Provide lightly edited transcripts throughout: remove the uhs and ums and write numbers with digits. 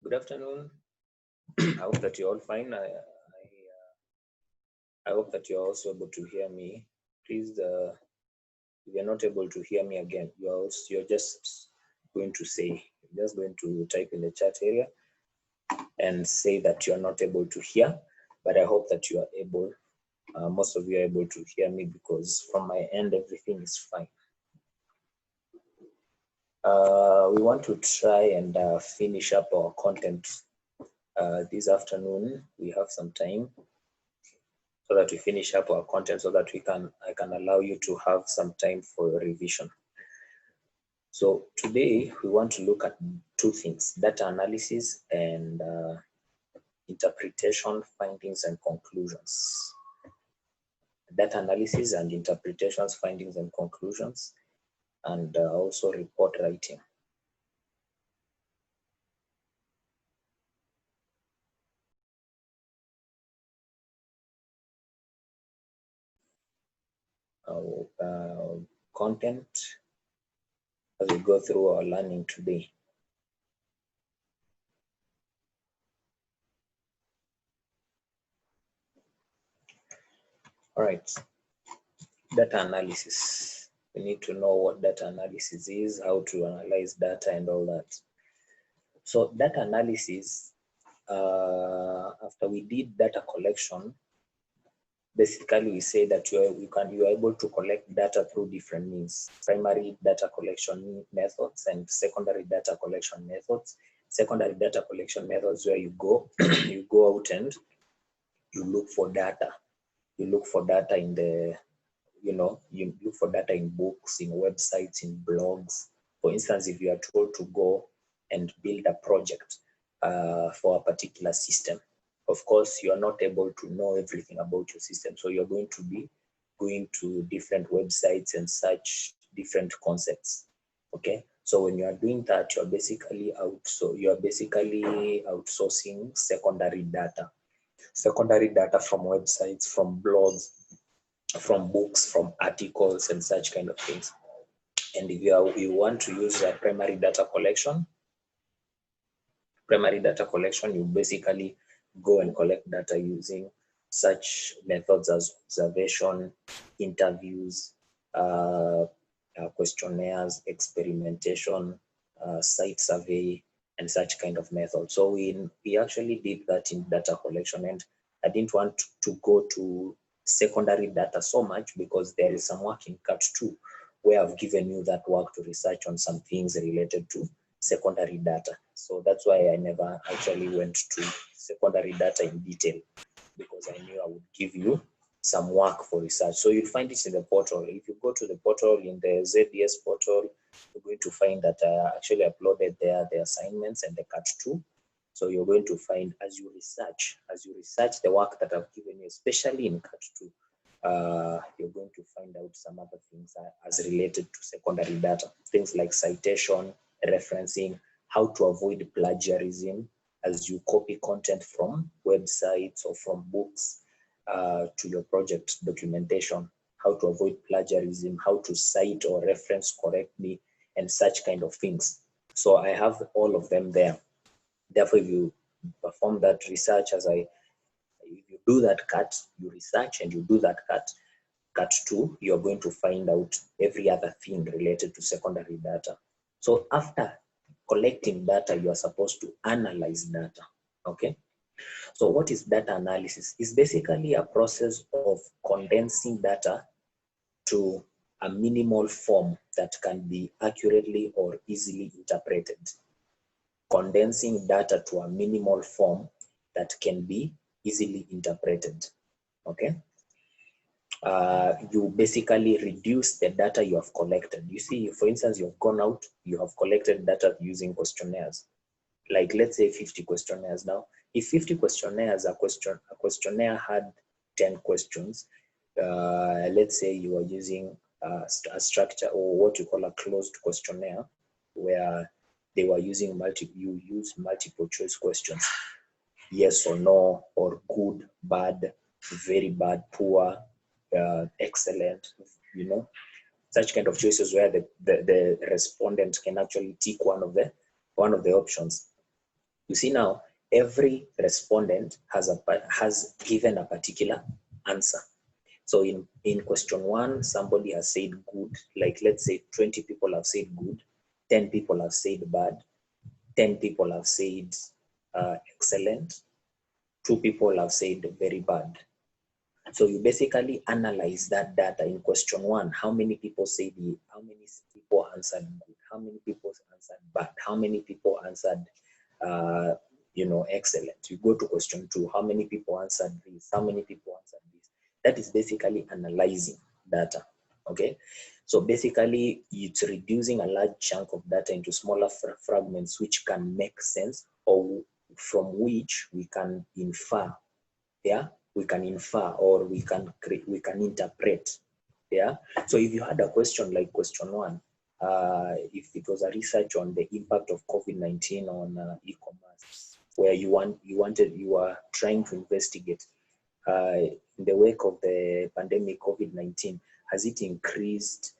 Good afternoon. I hope that you're all fine. I hope that you're also able to hear me. Please, if you're not able to hear me again, you're just going to type in the chat area and say that you're not able to hear. But I hope that you are able. Most of you are able to hear me because from my end everything is fine. We want to try and finish up our content this afternoon. We have some time so that we finish up our content so that I can allow you to have some time for revision. So today we want to look at two things: data analysis and interpretation, findings and conclusions. Data analysis and interpretations, findings and conclusions, and also report writing. Content as we go through our learning today. All right, data analysis. We need to know what data analysis is, how to analyze data and all that. So data analysis, after we did data collection, basically we say that you are able to collect data through different means: primary data collection methods and secondary data collection methods. Secondary data collection methods where you go you go out and you look for data. You look for data in the, you look for data in books, in websites, in blogs. For instance, if you are told to go and build a project for a particular system, of course, you are not able to know everything about your system. So you're going to be going to different websites and search different concepts. Okay. So when you are doing that, you're basically outsourcing secondary data. Secondary data from websites, from blogs, from books, from articles and such kind of things. And if you want to use a primary data collection, you basically go and collect data using such methods as observation, interviews, questionnaires, experimentation, site survey, and such kind of methods. So we actually did that in data collection, and I didn't want to go to secondary data so much because there is some work in Cut 2 where I've given you that work to research on some things related to secondary data. So that's why I never actually went to secondary data in detail, because I knew I would give you some work for research. So you'll find it in the portal. If you go to the portal, in the ZDS portal, you're going to find that I actually uploaded there the assignments and the Cut 2. So you're going to find, as you research the work that I've given you, especially in Cut 2, you're going to find out some other things as related to secondary data. Things like citation, referencing, how to avoid plagiarism as you copy content from websites or from books to your project documentation, how to avoid plagiarism, how to cite or reference correctly, and such kind of things. So I have all of them there. Therefore, if you perform that research, if you do that cut, you research and you do that cut 2, you're going to find out every other thing related to secondary data. So after collecting data, you are supposed to analyze data, okay? So what is data analysis? It's basically a process of condensing data to a minimal form that can be accurately or easily interpreted. Condensing data to a minimal form that can be easily interpreted, okay? You basically reduce the data you have collected. You see, for instance, you've gone out, you have collected data using questionnaires. Like let's say 50 questionnaires now. If 50 questionnaires, a questionnaire had 10 questions, let's say you are using a structure or what you call a closed questionnaire, where they were using multiple choice questions. Yes or no, or good, bad, very bad, poor, excellent, you know, such kind of choices where the respondent can actually tick one of the options. You see now, every respondent has given a particular answer. So in question 1, somebody has said good, like let's say 20 people have said good, 10 people have said bad, 10 people have said excellent, 2 people have said very bad. So you basically analyze that data in question 1. How many people said how many people answered good? How many people answered bad? How many people answered excellent? You go to question 2. How many people answered this? How many people answered this? That is basically analyzing data. Okay. So basically it's reducing a large chunk of data into smaller fragments which can make sense, or from which we can infer. Yeah, we can infer, or we can interpret. Yeah. So if you had a question like question 1, if it was a research on the impact of COVID-19 on e-commerce, where you are trying to investigate in the wake of the pandemic COVID-19, has it increased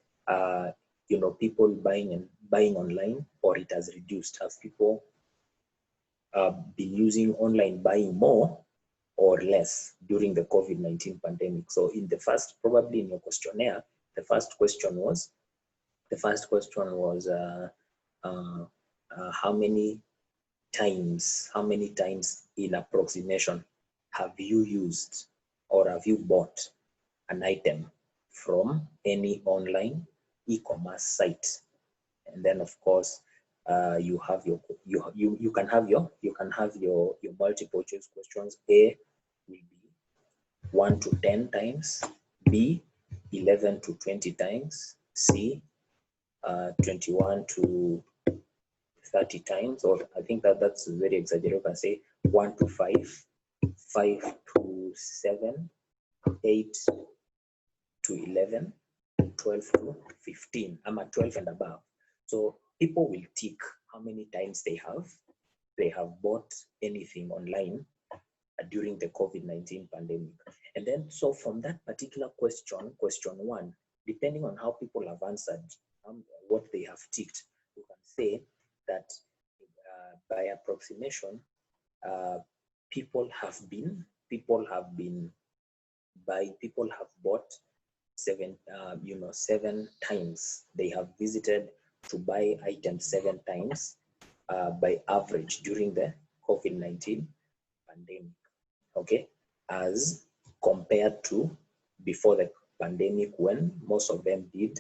people buying online, or it has reduced? Have people been using online buying more or less during the COVID-19 pandemic? So probably in your questionnaire, the first question was how many times in approximation have you used or have you bought an item from any online e-commerce site? And then of course you can have your multiple choice questions. A will be 1 to 10 times, B 11 to 20 times, C 21 to 30 times, or I think that's very exaggerated. You can say 1 to 5, 5 to 7, 8 to 11, 12 to 15. I'm at 12 and above. So people will tick how many times they have bought anything online during the COVID-19 pandemic. And then, so from that particular question 1, depending on how people have answered, what they have ticked, you can say that by approximation, people have bought 7 times. They have visited to buy items 7 times by average during the COVID-19 pandemic. Okay, as compared to before the pandemic, when most of them did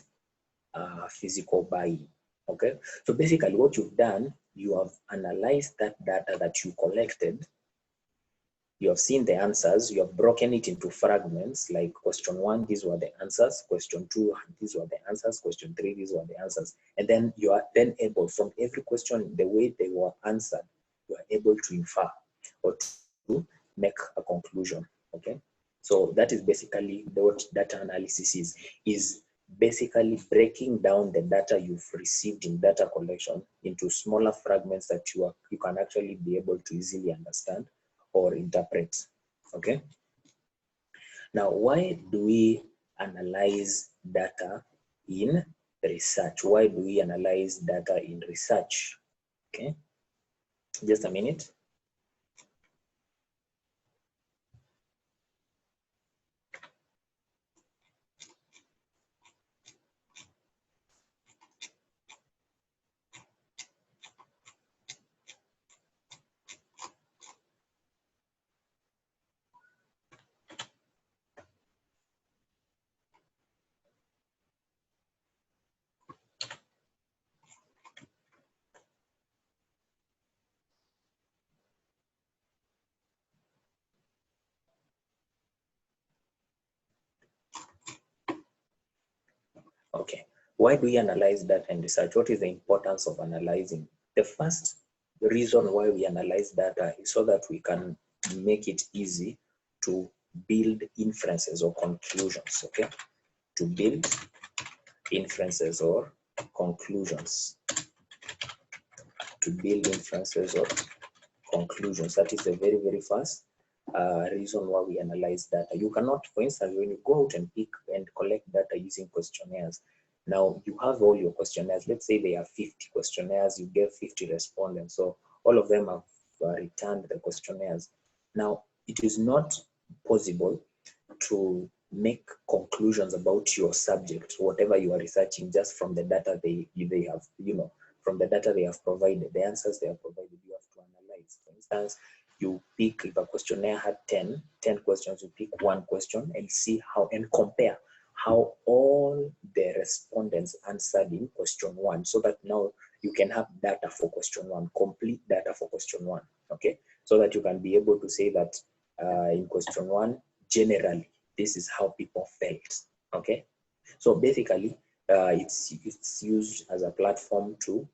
physical buying. Okay, so basically what you've done, you have analyzed that data that you collected. You have seen the answers, you have broken it into fragments, like question 1, these were the answers, question 2, these were the answers, question 3, these were the answers. And then you are then able, from every question, the way they were answered, you are able to infer or to make a conclusion. Okay, So that is basically what data analysis is basically breaking down the data you've received in data collection into smaller fragments that you can actually be able to easily understand or interpret. Okay. Now, why do we analyze data in research? Why do we analyze data in research? Okay, just a minute. Okay, why do we analyze data in research? What is the importance of analyzing? The first reason why we analyze data is so that we can make it easy to build inferences or conclusions, okay? To build inferences or conclusions. To build inferences or conclusions. That is the very, very first reason why we analyze data. You cannot, for instance, when you go out and pick and collect data using questionnaires, now you have all your questionnaires. Let's say they are 50 questionnaires, you gave 50 respondents. So all of them have returned the questionnaires. Now, it is not possible to make conclusions about your subject, whatever you are researching, just from the data they have, from the data they have provided, the answers they have provided. You have to analyze. For instance, you pick, if a questionnaire had 10 questions, you pick one question and see how, and compare how all the respondents answered in question one, so that now you can have data for question one, complete data for question one, okay? So that you can be able to say that in question one, generally, this is how people felt, okay? So basically, it's used as a platform to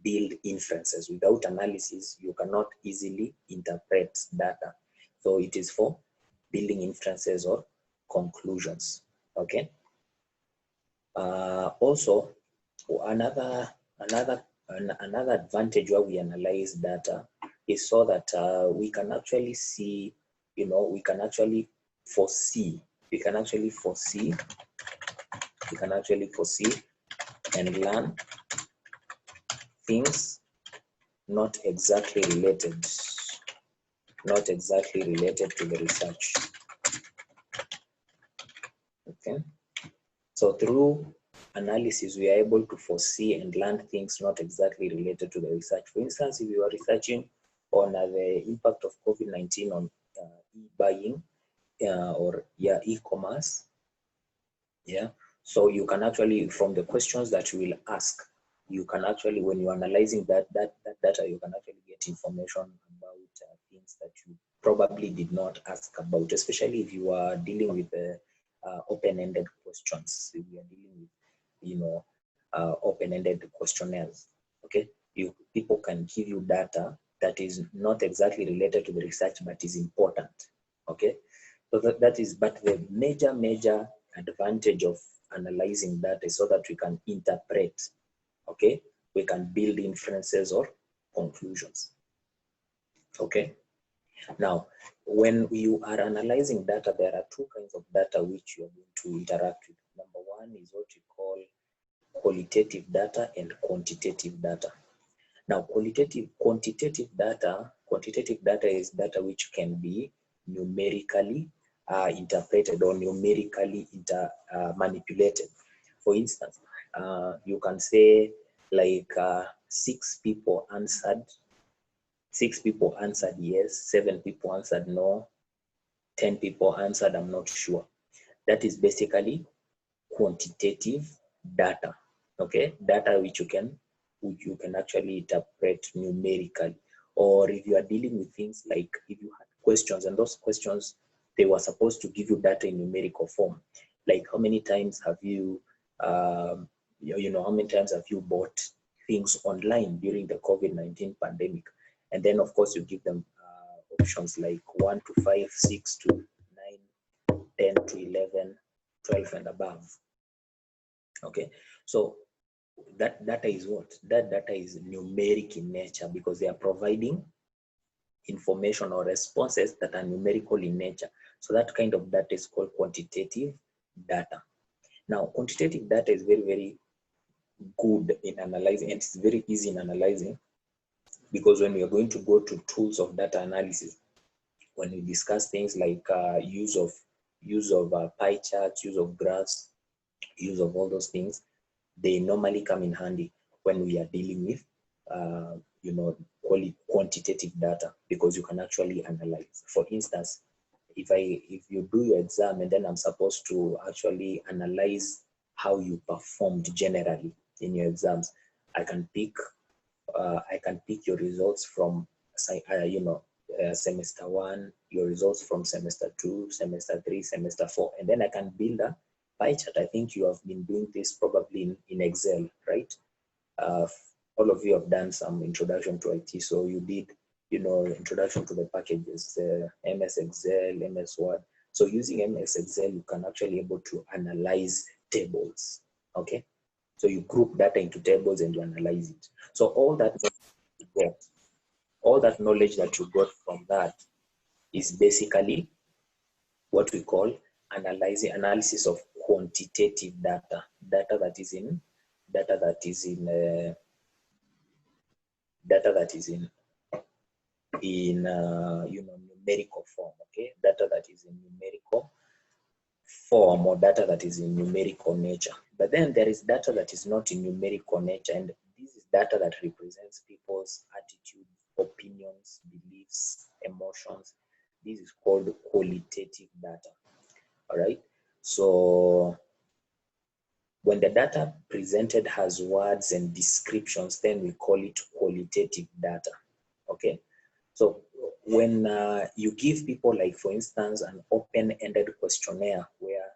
build inferences. Without analysis, you cannot easily interpret data. So it is for building inferences or conclusions, okay? Also, another advantage why we analyze data is so that we can actually see, we can actually foresee and learn things not exactly related to the research. Okay, so through analysis, we are able to foresee and learn things not exactly related to the research. For instance, if you are researching on the impact of COVID-19 on e-buying or e-commerce, so you can actually, from the questions that you will ask, you can actually, when you're analyzing that data, you can actually get information about things that you probably did not ask about, especially if you are dealing with open-ended questions. If you are dealing with, open-ended questionnaires, okay? People can give you data that is not exactly related to the research, but is important, okay? So that is, but the major advantage of analyzing data is so that we can interpret, okay? We can build inferences or conclusions, okay? Now, when you are analyzing data, there are two kinds of data which you are going to interact with. Number one is what you call qualitative data and quantitative data. Now, quantitative data is data which can be numerically interpreted or numerically manipulated. For instance, you can say like 6 people answered yes, 7 people answered no, 10 people answered I'm not sure. That is basically quantitative data, okay? Data which you can actually interpret numerically. Or if you are dealing with things like, if you had questions and those questions, they were supposed to give you data in numerical form, like how many times have you how many times have you bought things online during the COVID-19 pandemic? And then of course you give them options like 1 to 5, 6 to 9, 10 to 11, 12 and above. Okay, so that data is what? That data is numeric in nature because they are providing information or responses that are numerical in nature. So that kind of data is called quantitative data. Now, quantitative data is very, very good in analyzing, and it's very easy in analyzing because when we are going to go to tools of data analysis, when we discuss things like use of pie charts, use of graphs, use of all those things, they normally come in handy when we are dealing with quantitative data because you can actually analyze. For instance, if you do your exam and then I'm supposed to actually analyze how you performed generally in your exams, I can pick your results from semester 1, your results from semester 2, semester 3, semester 4, and then I can build a pie chart. I think you have been doing this probably in Excel, right? All of you have done some introduction to IT, so you did, introduction to the packages, MS Excel, MS Word. So using MS Excel, you can actually able to analyze tables, okay? So you group data into tables and you analyze it. So all that knowledge that you got from that is basically what we call analysis of quantitative data, data that is in numerical form, okay? Data that is in numerical form or data that is in numerical nature. But then there is data that is not in numerical nature, and this is data that represents people's attitudes, opinions, beliefs, emotions. This is called qualitative data. All right. So when the data presented has words and descriptions, then we call it qualitative data. Okay. So when you give people, like for instance, an open-ended questionnaire where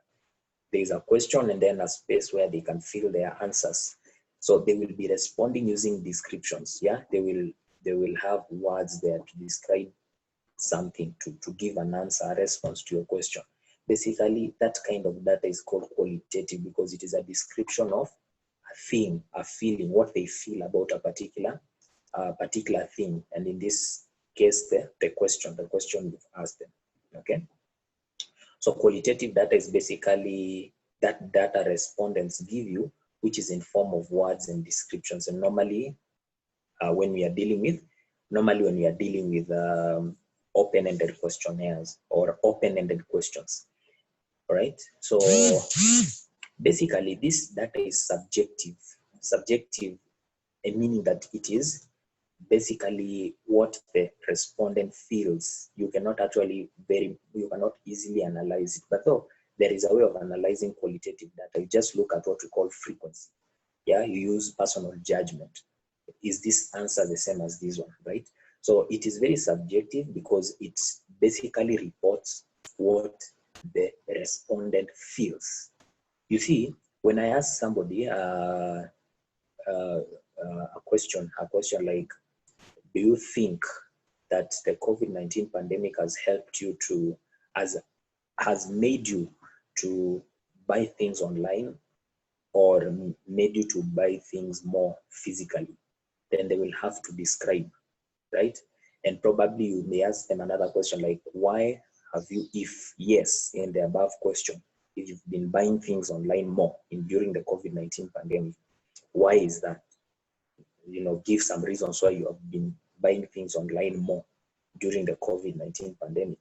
there's a question and then a space where they can fill their answers. So they will be responding using descriptions. Yeah, they will have words there to describe something, to give an answer, a response to your question. Basically, that kind of data is called qualitative because it is a description of a thing, a feeling, what they feel about a particular thing. And in this case, the question you've asked them. Okay. So qualitative data is basically that data respondents give you, which is in form of words and descriptions. And normally, when we are dealing with open-ended questionnaires or open-ended questions, all right? So basically, this data is subjective, meaning that it is basically what the respondent feels. You cannot easily analyze it, but though there is a way of analyzing qualitative data. You just look at what we call frequency. Yeah, you use personal judgment. Is this answer the same as this one, right? So it is very subjective because it basically reports what the respondent feels. You see, when I ask somebody a question like, do you think that the COVID-19 pandemic has helped you has made you to buy things online or made you to buy things more physically? Then they will have to describe, right? And probably you may ask them another question like, why have you, if yes, in the above question, if you've been buying things online more during the COVID-19 pandemic, why is that? Give some reasons why you have been buying things online more during the COVID-19 pandemic.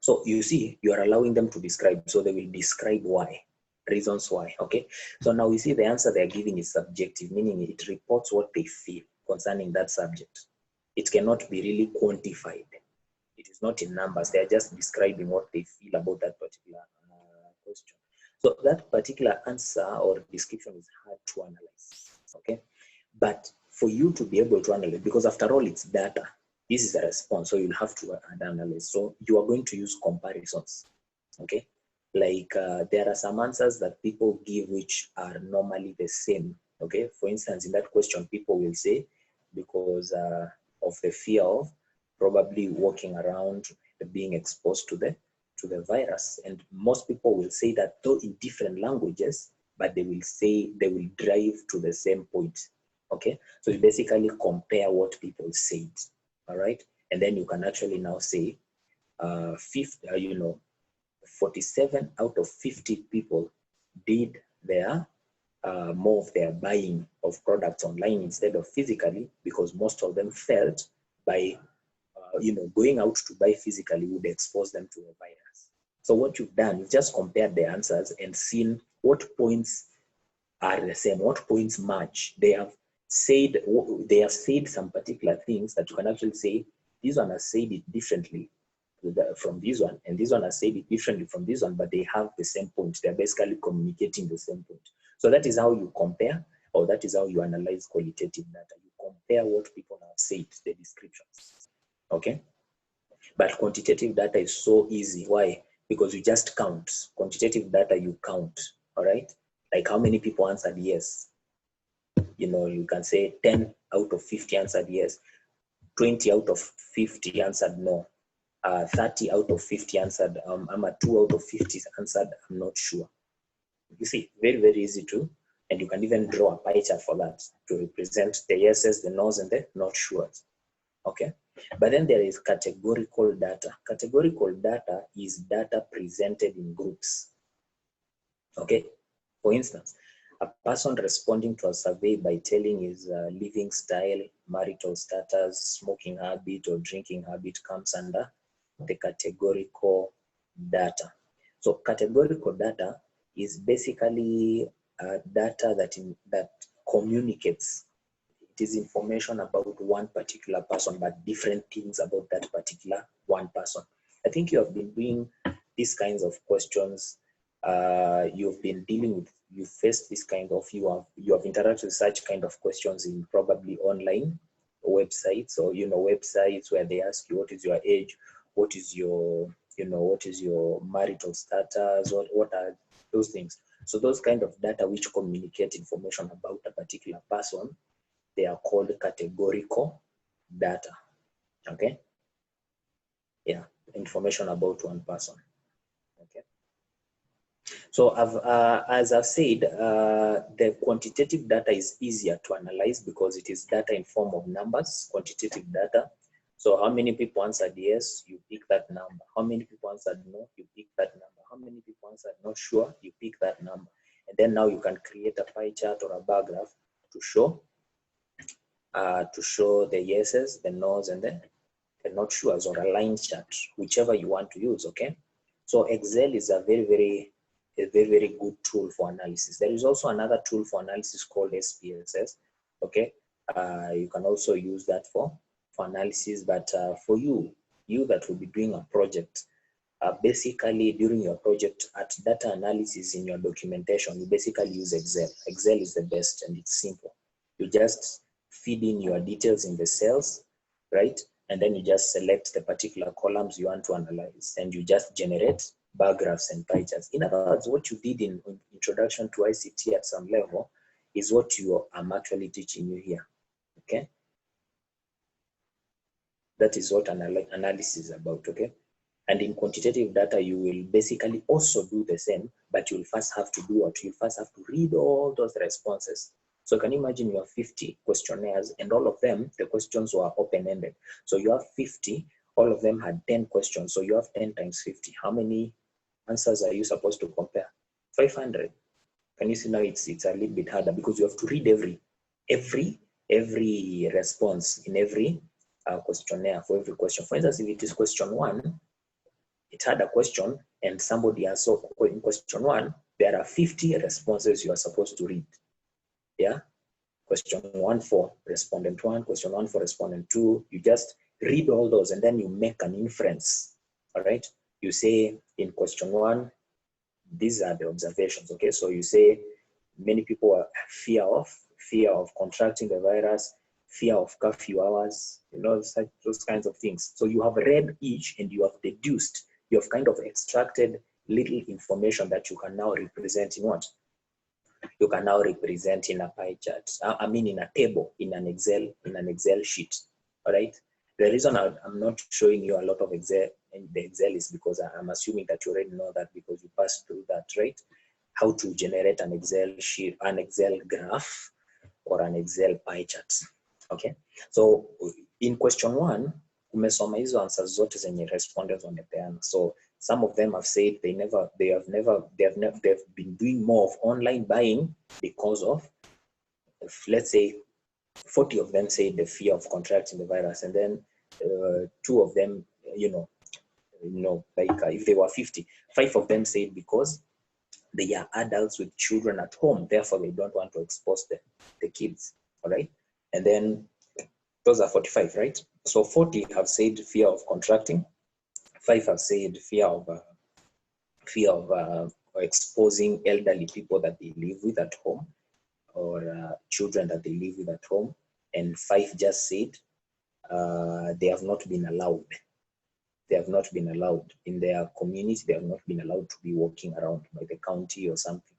So you see, you are allowing them to describe, so they will describe why, reasons why, okay? So now we see the answer they are giving is subjective, meaning it reports what they feel concerning that subject. It cannot be really quantified. It is not in numbers. They are just describing what they feel about that particular question. So that particular answer or description is hard to analyze, okay? But for you to be able to analyze, because after all, it's data. This is a response, so you'll have to analyze. So you are going to use comparisons, okay? Like there are some answers that people give which are normally the same, okay? For instance, in that question, people will say, because of the fear of probably walking around being exposed to the to the virus. And most people will say that though in different languages, but they will say they will drive to the same point. Okay, so you basically compare what people said. All right, and then you can actually now say 47 out of 50 people did their more of their buying of products online instead of physically, because most of them felt by going out to buy physically would expose them to a virus. So what you've done, you've just compared the answers and seen what points are the same, what points match. They have said some particular things that you can actually say, this one has said it differently from this one, and this one has said it differently from this one, but they have the same point. They're basically communicating the same point. So that is how you compare, or that is how you analyze qualitative data. You compare what people have said, the descriptions. Okay? But quantitative data is so easy. Why? Because you just count. Quantitative data, you count. All right? Like how many people answered yes. You can say 10 out of 50 answered yes, 20 out of 50 answered no, 30 out of 50 answered, I'm a 2 out of 50 answered, I'm not sure. You see, very, very easy to, and you can even draw a pie chart for that to represent the yeses, the no's, and the not sures. Okay, but then there is categorical data. Categorical data is data presented in groups. Okay, for instance, a person responding to a survey by telling his living style, marital status, smoking habit, or drinking habit comes under the categorical data. So categorical data is basically data that communicates. It is information about one particular person, but different things about that particular one person. I think you have been doing these kinds of questions. You've been dealing with, you faced this kind of, you have interacted with such kind of questions in probably online websites, or websites where they ask you what is your age, what is your marital status, what are those things. So those kind of data which communicate information about a particular person, they are called categorical data. Okay, yeah, information about one person. Okay, so as I've said, the quantitative data is easier to analyze because it is data in form of numbers. Quantitative data. So how many people answered yes, you pick that number. How many people answered no, you pick that number. How many people answered not sure, you pick that number. And then now you can create a pie chart or a bar graph to show the yeses, the no's, and the not sures, or a line chart, whichever you want to use. Okay, so Excel is a very good tool for analysis. There is also another tool for analysis called SPSS. Okay, you can also use that for analysis, but for you that will be doing a project, basically during your project at data analysis in your documentation, you basically use Excel. Excel is the best and it's simple. You just feed in your details in the cells, right? And then you just select the particular columns you want to analyze, and you just generate bar graphs and pie charts. In other words, what you did in Introduction to ICT at some level is what I'm actually teaching you here. Okay, that is what analysis is about. Okay, and in quantitative data, you will basically also do the same, but you'll first have to do what? You'll first have to read all those responses. So can you imagine you have 50 questionnaires, and all of them, the questions were open-ended. So you have 50, all of them had 10 questions. So you have 10 times 50. How many answers are you supposed to compare? 500. Can you see now it's a little bit harder because you have to read every response in every questionnaire for every question. For instance, if it is question 1, it had a question and somebody has, so in question 1, there are 50 responses you are supposed to read. Yeah, question 1 for respondent 1, question 1 for respondent 2. You just read all those and then you make an inference. All right, you say in question 1, these are the observations. Okay, so you say many people are fear of contracting the virus, fear of curfew hours, those kinds of things. So you have read each and you have deduced, you have kind of extracted little information that you can now represent in what? You can now represent in a pie chart. I mean in a table, in an Excel sheet. All right. The reason I'm not showing you a lot of Excel in the Excel is because I'm assuming that you already know that because you passed through that, right? How to generate an Excel sheet, an Excel graph, or an Excel pie chart. Okay, so in question 1, umesoma hizo answers zote zenye respondents wamepeana. So some of them have said they've been doing more of online buying because of, let's say, 40 of them say the fear of contracting the virus, and then 2 of them, like if they were 50, 5 of them said because they are adults with children at home, therefore they don't want to expose the kids. All right, and then those are 45, right? So 40 have said fear of contracting, 5 have said fear of exposing elderly people that they live with at home, or children that they live with at home, and 5 just said they have not been allowed. They have not been allowed in their community. They have not been allowed to be walking around by the county or something.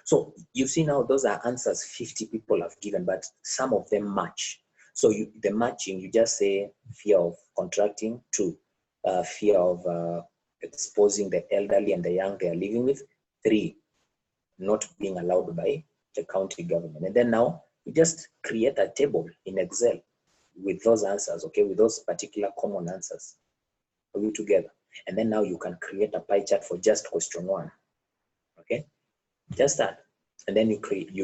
So you see now, those are answers 50 people have given, but some of them match. So the matching, you just say fear of contracting, 2, fear of exposing the elderly and the young they are living with, 3, not being allowed by the county government. And then now you just create a table in Excel with those answers, okay, with those particular common answers. Are we together? And then now you can create a pie chart for just question 1, okay? Just that. And then you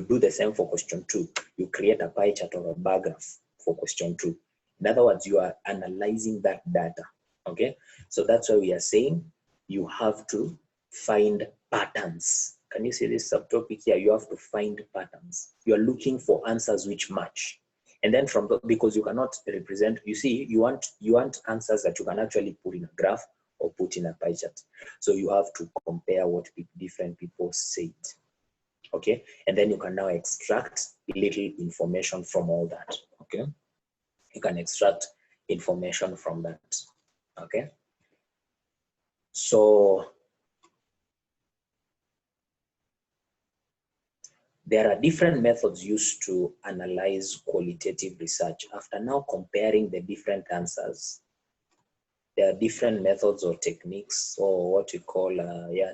do the same for question 2. You create a pie chart or a bar graph for question 2. In other words, you are analyzing that data, okay? So that's why we are saying you have to find patterns. Can you see this subtopic here? You have to find patterns. You are looking for answers which match. And then because you cannot represent, you see, you want answers that you can actually put in a graph or put in a pie chart. So you have to compare what different people said. Okay, and then you can now extract little information from all that. Okay, you can extract information from that. Okay, so there are different methods used to analyze qualitative research. After now comparing the different answers, there are different methods or techniques, or what we call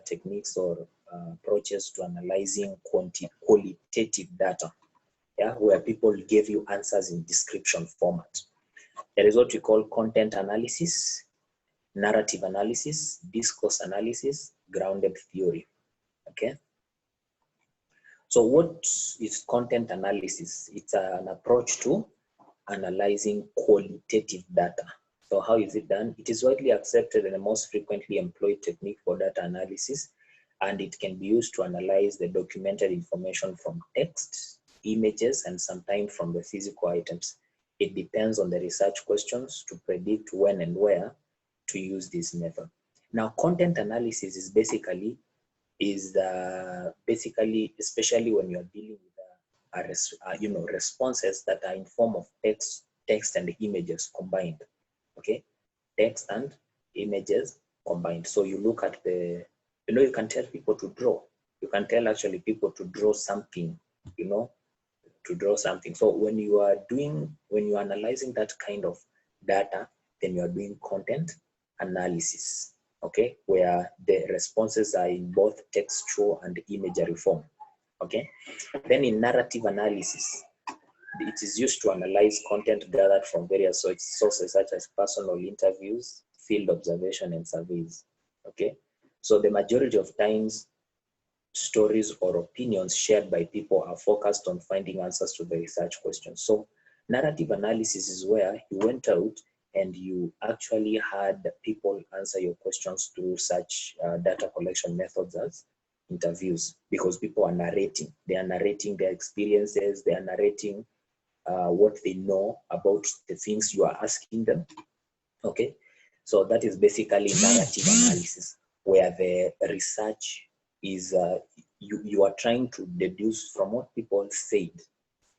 techniques or approaches to analyzing qualitative data, where people give you answers in description format. There is what we call content analysis, narrative analysis, discourse analysis, grounded theory. Okay. So what is content analysis? It's an approach to analyzing qualitative data. So how is it done? It is widely accepted and the most frequently employed technique for data analysis, and it can be used to analyze the documented information from text, images, and sometimes from the physical items. It depends on the research questions to predict when and where to use this method. Now, content analysis is basically, especially when you're dealing with responses that are in form of text and images combined. Okay, text and images combined. So you look at you can tell people to draw. You can tell actually people to draw something, to draw something. So when you are analyzing that kind of data, then you are doing content analysis, okay, where the responses are in both textual and imagery form, okay. Then in narrative analysis, it is used to analyze content gathered from various sources such as personal interviews, field observation, and surveys, okay. So the majority of times, stories or opinions shared by people are focused on finding answers to the research questions. So narrative analysis is where you went out and you actually had people answer your questions through such data collection methods as interviews, because people are narrating. They are narrating their experiences. They are narrating what they know about the things you are asking them. Okay, so that is basically narrative analysis, where the research is you are trying to deduce from what people said.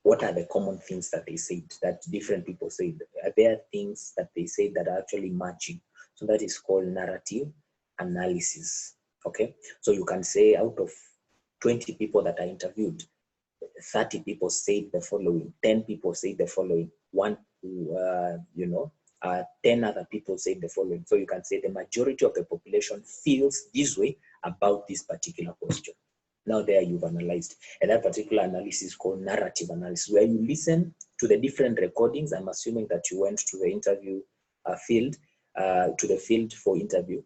What are the common things that they said, that different people said? Are there things that they said that are actually matching? So that is called narrative analysis. Okay, so you can say out of 20 people that are interviewed, 30 people said the following, 10 people say the following, 10 other people said the following. So you can say the majority of the population feels this way about this particular question. Now there you've analyzed. And that particular analysis is called narrative analysis, where you listen to the different recordings. I'm assuming that you went to the interview field, to the field for interview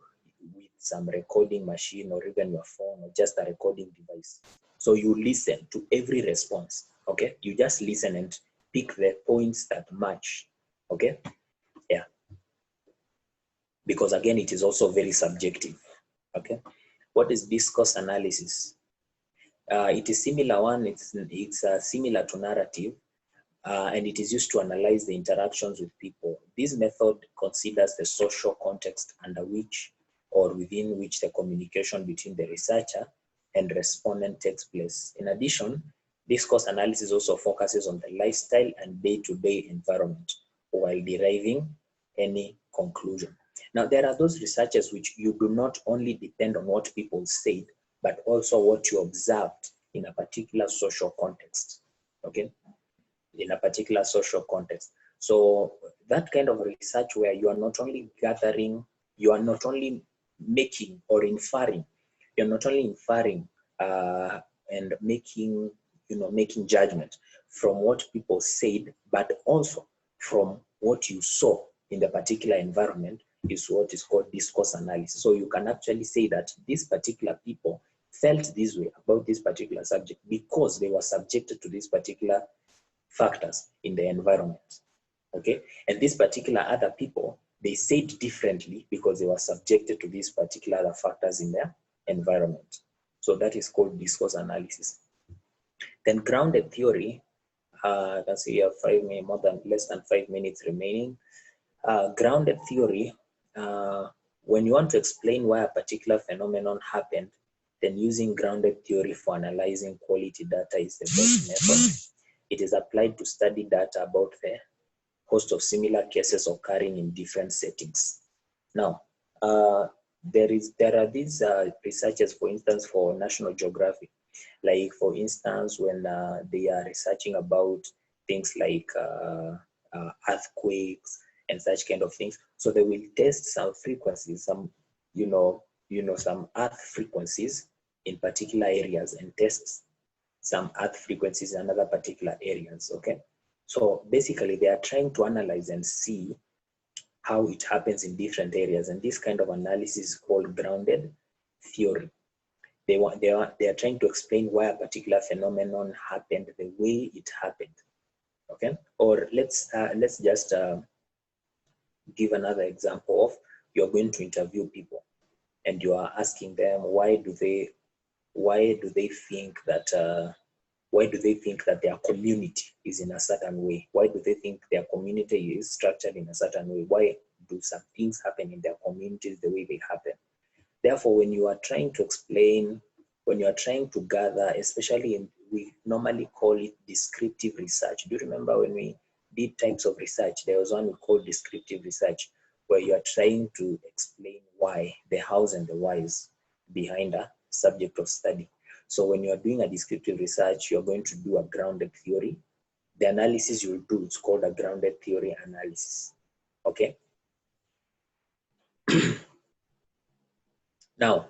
with some recording machine or even your phone or just a recording device. So you listen to every response, okay? You just listen and pick the points that match, okay? Yeah. Because again, it is also very subjective, okay? What is discourse analysis? It is similar one, it's similar to narrative, and it is used to analyze the interactions with people. This method considers the social context under which or within which the communication between the researcher and respondent takes place. In addition, discourse analysis also focuses on the lifestyle and day-to-day environment while deriving any conclusion. Now, there are those researchers which you do not only depend on what people said, but also what you observed in a particular social context, okay? In a particular social context. So that kind of research where you are not only gathering, you are not only making or inferring, you're not only inferring and making, making judgment from what people said, but also from what you saw in the particular environment is what is called discourse analysis. So you can actually say that these particular people felt this way about this particular subject because they were subjected to this particular factors in the environment, okay? And these particular other people, they said differently because they were subjected to these particular other factors in their environment. So that is called discourse analysis. Then grounded theory, I can see you have less than 5 minutes remaining. Grounded theory, when you want to explain why a particular phenomenon happened, then using grounded theory for analyzing quality data is the best method. It is applied to study data about the host of similar cases occurring in different settings. Now, there are these researchers, for instance, for National Geographic, like for instance, when they are researching about things like earthquakes and such kind of things. So they will test some frequencies, some, some earth frequencies in particular areas and test some earth frequencies in other particular areas, okay? So basically they are trying to analyze and see how it happens in different areas. And this kind of analysis is called grounded theory. They are trying to explain why a particular phenomenon happened the way it happened, okay? Or let's just give another example of you're going to interview people and you are asking them why do they think that their community is in a certain way? Why do they think their community is structured in a certain way? Why do some things happen in their communities the way they happen? Therefore, when you are trying to explain, when you are trying to gather, especially we normally call it descriptive research. Do you remember when we did types of research? There was one we called descriptive research, where you are trying to explain why, the hows and the whys behind a subject of study. So when you are doing a descriptive research, you're going to do a grounded theory. The analysis you'll do, it's called a grounded theory analysis, okay? Now,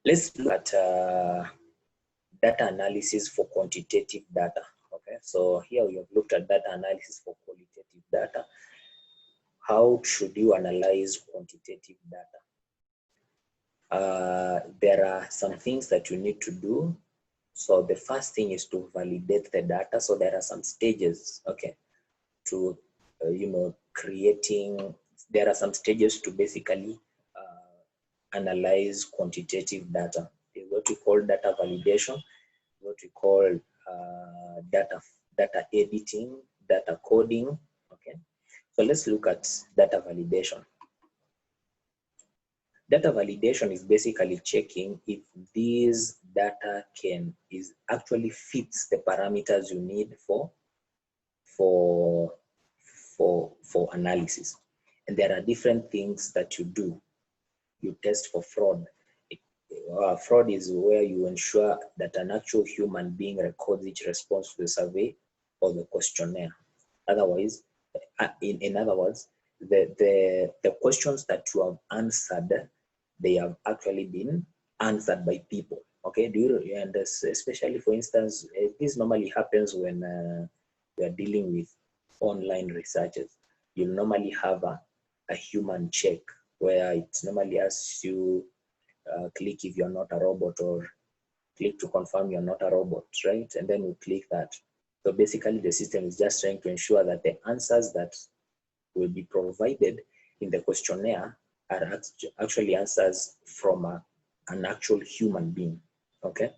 let's look at data analysis for quantitative data, okay? So here we have looked at data analysis for qualitative data. How should you analyze quantitative data? There are some things that you need to do. So the first thing is to validate the data. So there are some stages, okay, to, there are some stages to basically analyze quantitative data. There's what we call data validation, what we call data editing, data coding, okay. So let's look at data validation. Data validation is basically checking if this data actually fits the parameters you need for analysis. And there are different things that you do. You test for fraud. Fraud is where you ensure that an actual human being records each response to the survey or the questionnaire. Otherwise, in other words, the questions that you have answered, they have actually been answered by people. Okay, and especially for instance, this normally happens when we are dealing with online researches. You'll normally have a human check where it normally asks you click if you're not a robot, or click to confirm you're not a robot, right? And then you click that. So basically the system is just trying to ensure that the answers that will be provided in the questionnaire are actually answers from an actual human being, okay?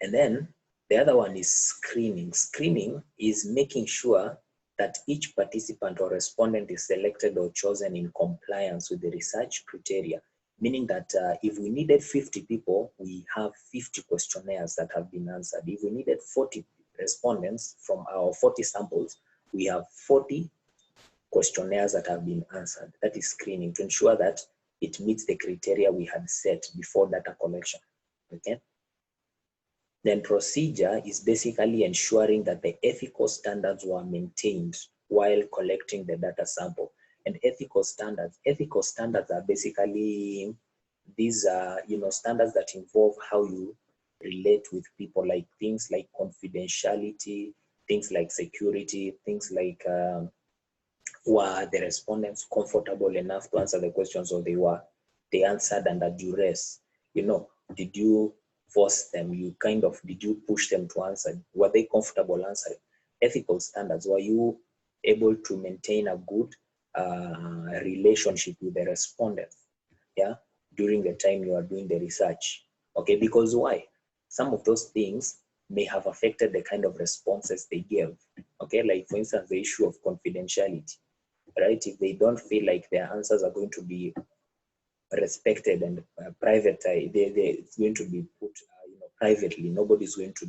And then the other one is screening. Screening is making sure that each participant or respondent is selected or chosen in compliance with the research criteria, meaning that if we needed 50 people, we have 50 questionnaires that have been answered. If we needed 40 respondents from our 40 samples, we have 40 questionnaires that have been answered. That is screening, to ensure that it meets the criteria we had set before data collection, okay? Then procedure is basically ensuring that the ethical standards were maintained while collecting the data sample. And ethical standards are basically, these are, standards that involve how you relate with people, like things like confidentiality, things like security, things like were the respondents comfortable enough to answer the questions, or they answered under duress? Did you force them? Did you push them to answer? Were they comfortable answering? Ethical standards, were you able to maintain a good relationship with the respondents, yeah, during the time you are doing the research? Okay, because why? Some of those things may have affected the kind of responses they give. Okay, like for instance, the issue of confidentiality, right? If they don't feel like their answers are going to be respected and private, it's going to be put privately. Nobody's going to